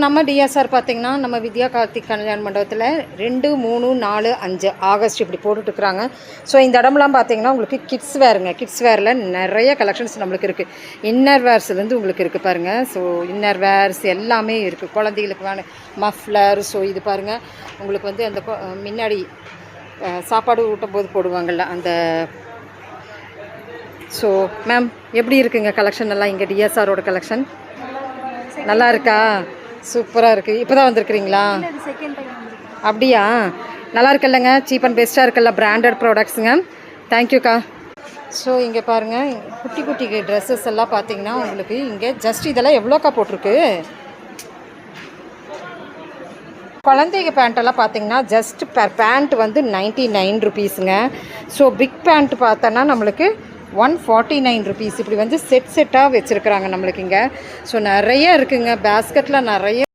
நம்ம டிஎஸ்ஆர் பார்த்திங்கன்னா நம்ம வித்யா கார்த்திக் கல்யாண மண்டபத்தில் 2, 3, 4, 5 ஆகஸ்ட் இப்படி போட்டுட்ருக்குறாங்க. ஸோ இந்த இடம்லாம் பார்த்திங்கன்னா உங்களுக்கு கிட்ஸ் வேருங்க. கிட்ஸ் வேரில் நிறைய கலெக்ஷன்ஸ் நம்மளுக்கு இருக்குது. இன்னர் வேர்ஸ்லேருந்து உங்களுக்கு இருக்குது பாருங்கள். ஸோ இன்னர் வேர்ஸ் எல்லாமே இருக்குது. குழந்தைகளுக்கு வேணும் மஃப்லர். ஸோ இது பாருங்கள் உங்களுக்கு வந்து அந்த முன்னாடி சாப்பாடு ஊட்டும் போது போடுவாங்கள்ல அந்த. ஸோ மேம் எப்படி இருக்குங்க கலெக்ஷன் எல்லாம்? இங்கே டிஎஸ்ஆரோட கலெக்ஷன் நல்லா இருக்கா? சூப்பராக இருக்குது. இப்போ தான் வந்திருக்குறீங்களா? அப்படியா? நல்லா இருக்குல்லங்க. சீப் அண்ட் பெஸ்ட்டாக இருக்குல்ல, பிராண்டட் ப்ராடக்ட்ஸுங்க. தேங்க்யூக்கா. ஸோ இங்கே பாருங்கள் குட்டி குட்டி ட்ரெஸ்ஸஸ் எல்லாம் பார்த்தீங்கன்னா உங்களுக்கு இங்கே ஜஸ்ட் இதெல்லாம் எவ்வளோக்கா போட்டிருக்கு? குழந்தைங்க பேண்ட்டெல்லாம் பார்த்தீங்கன்னா ஜஸ்ட் பெர் பேண்ட் வந்து 99 ருபீஸுங்க. ஸோ பிக் பேண்ட் பார்த்தோன்னா நம்மளுக்கு 149 ருபீஸ். இப்படி வந்து செட்டாக வச்சுருக்குறாங்க நம்மளுக்கு இங்கே. ஸோ நிறைய இருக்குங்க. பேஸ்கெட்டில் நிறைய